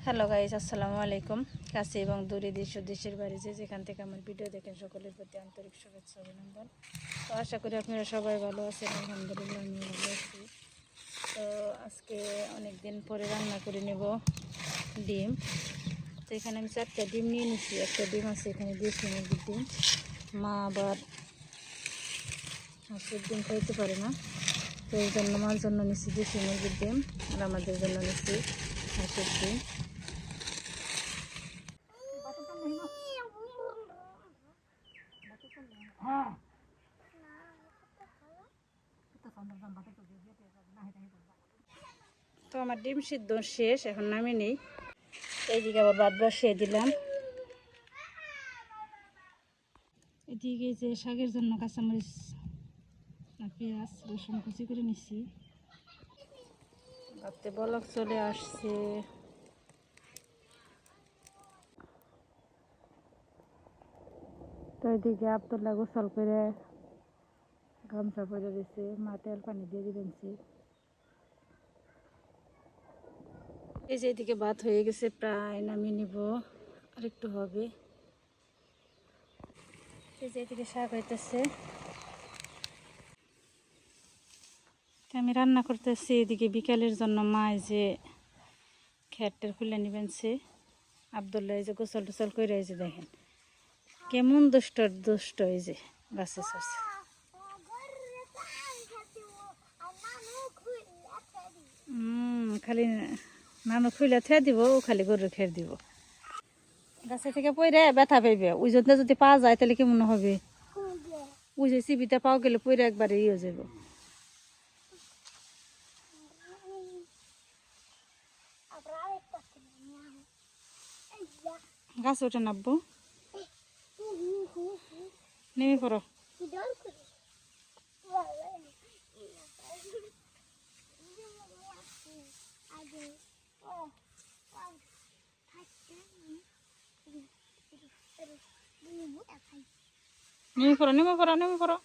Hello guys, আসসালামু আলাইকুম। কাছে এবং দূরে দেশ ও দেশের বাইরে যেখান থেকে আমার ভিডিও দেখেন সকলের প্রতি আন্তরিক শুভেচ্ছা অভিনন্দন। তো আশা করি আপনারা সবাই ভালো আছেন। আলহামদুলিল্লাহ আমিও ভালো আছি। তো আজকে অনেক দিন পরে রান্না করে নেব ডিম। তো এখানে আমি 4টা ডিম নিয়ে নিচ্ছি। একটা ডিম আছে এখানে, দেশি মুরগির ডিম। মা আবার হাঁসের ডিম খাইতে পারে না, তো এই জন্য মার জন্য নিচ্ছি দেশি মুরগির ডিম, আর আমাদের জন্য নিচ্ছি হাঁসের ডিম। তো আমার ডিম সিদ্ধ শেষ, এখন নামিয়ে নিই। এইদিকে আবার ভাত বসিয়ে দিলাম। এদিকে যে শাকের জন্য কাঁচামরিচ আর পেঁয়াজ রসুন কুচি করে নিচ্ছি। ভাতে বলক চলে আসছে। তো এদিকে আবদুল্লাহ গোসল করে গামছা পরে দিয়েছে, মা তেল পানি দিয়ে দিবেনছি। এই যে এদিকে ভাত হয়ে গেছে, প্রায় নামিয়ে নিব, আর একটু হবে। এই যে এদিকে শাক হইতেছে, আমি রান্না করতেছি। এদিকে বিকালের জন্য মা এই যে খেরটের খুলে নিবেনছে। আবদুল্লাহ এই যে গোসল টোসল করে, এই যে দেখেন কেমন দুষ্ট দুষ্ট, এই যে গাছে চড়ছে। খালি নানু খুলে থে দিব, ও খালি গরুর খের দিব। গাছে থেকে পইরে ব্যথা পাইবে, ওই জন্য যদি পাওয়া যায় তাহলে কেমন হবে। ওই যে চিবিতে পাও গেলে পইরে একবারে ইয়ে যাব। গাছে ওঠে নাববো, নেমে পড়ো। নেমে পড়ো, নেমে পড়ো, নেমে পড়ো।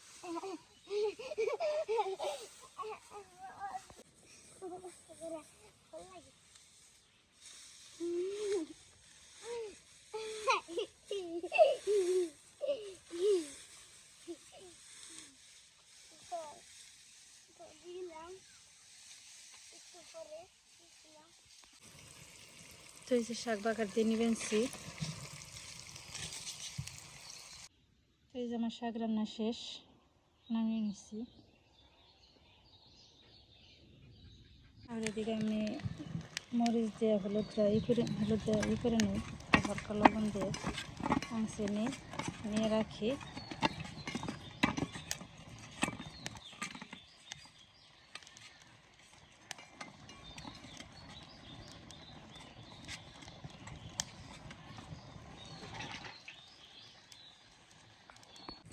তো এই যে শাক বাগার দিয়ে নিবেনছি। তো এই যে আমার শাক রান্না শেষ, নামিয়ে নিচ্ছি। আর এদিকে আমি মরিচ দিয়ে হলুদ দিয়ে ই করে নিই, হালকা লবণ দিয়ে আঁচে নিয়ে রাখি।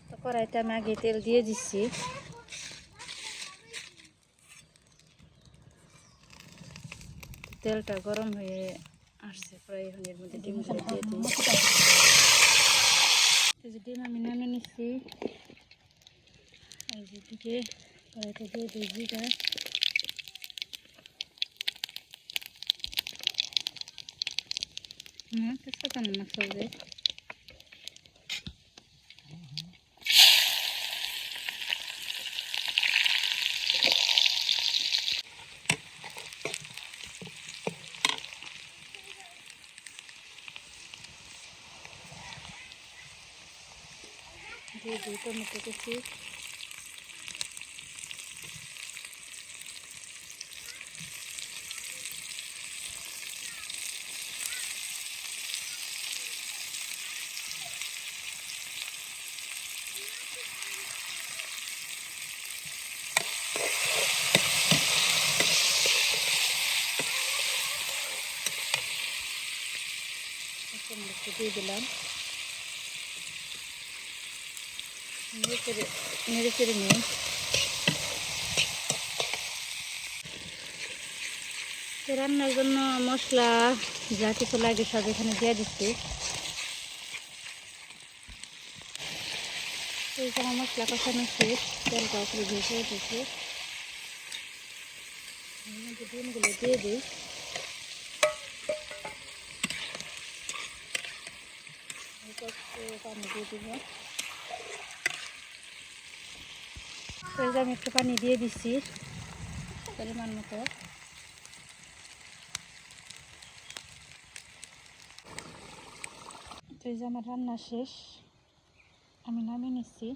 তো কড়াইতে আমি আগে তেল দিয়ে দিচ্ছি। তেলটা গরম হয়ে আসছে, প্রায় এখন এর মধ্যে ডিমগুলো দিয়ে দিই। এই যে ডিম আমি নামিয়ে নিচ্ছি। এই যে দিকে কড়াইতে দিয়ে দিই জিরা, তেজপাতা না সবজি। দিয়ে দিই টমেটো কুচি, দিয়ে দিলাম। নেড়ে চেড়ে নিই। তো রান্নার জন্য মশলা যা কিছু লাগে সব এখানে দিয়ে দিচ্ছি। এইখানে মশলা কষানো শেষ, তেলটা উপরে ভেসে উঠেছে। ডিমগুলো দিয়ে দিই। পানি দিয়ে দিব। তো এই যে আমি একটু পানি দিয়ে দিচ্ছি পরিমাণ মতো। তো এই যে আমার রান্না শেষ, আমি নামিয়ে নিচ্ছি।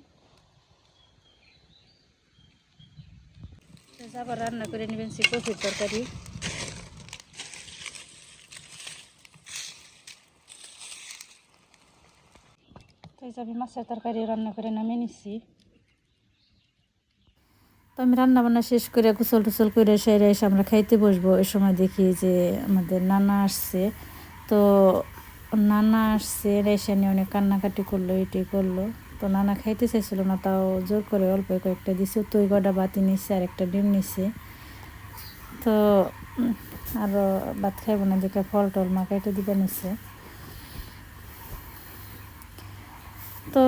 আবার রান্না করে নেবেন কপির তরকারি। তো এই যে আমি মাছের তরকারি রান্না করে নামিয়ে নিচ্ছি। তো আমি রান্না বান্না শেষ করে গোসল টোসল করে সেরে এসে আমরা খাইতে বসবো। ওই সময় দেখি যে আমাদের নানা আসছে। তো নানা আসছে, এসে নিয়ে অনেক কান্নাকাটি করলো, এটি করলো। তো নানা খাইতে চাইছিল না, তাও জোর করে অল্প কয়েকটা দিছে। তো ওই কটা বাতি নিচ্ছে আর একটা ডিম নিচ্ছে। তো আরও ভাত খাইব না দেখে ফল টল মা কেটে দিবে নিচ্ছে। তো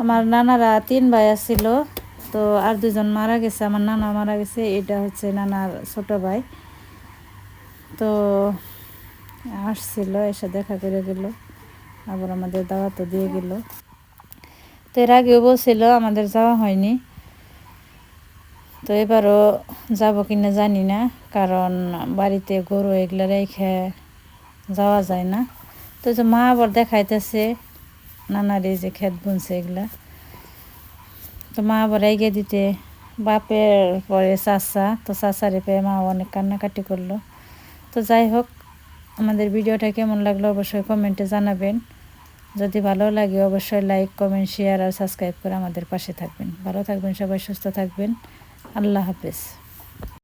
আমার নানারা 3 ভাই আসছিল, তো আর 2জন মারা গেছে। আমার নানা মারা গেছে, এটা হচ্ছে নানার ছোট ভাই। তো আসছিল, এসে দেখা করে গেল, আবার আমাদের দাওয়াতও দিয়ে গেল। তো এর আগেও বলছিল, আমাদের যাওয়া হয়নি। তো এবারও যাব কিনা জানি না, কারণ বাড়িতে গরু এগুলো রেখে যাওয়া যায় না। তো যে মা আবার দেখাইতেছে নানার এই যে ক্ষেত বুনছে এগুলা। তো মা আবার এগিয়ে দিতে, বাপের পরে চাচা, তো চাচারে পেয়ে মা অনেক কান্নাকাটি করলো। তো যাই হোক, আমাদের ভিডিওটা কেমন লাগলো অবশ্যই কমেন্টে জানাবেন। যদি ভালো লাগে অবশ্যই লাইক, কমেন্ট, শেয়ার আর সাবস্ক্রাইব করে আমাদের পাশে থাকবেন। ভালো থাকবেন সবাই, সুস্থ থাকবেন। আল্লাহ হাফেজ।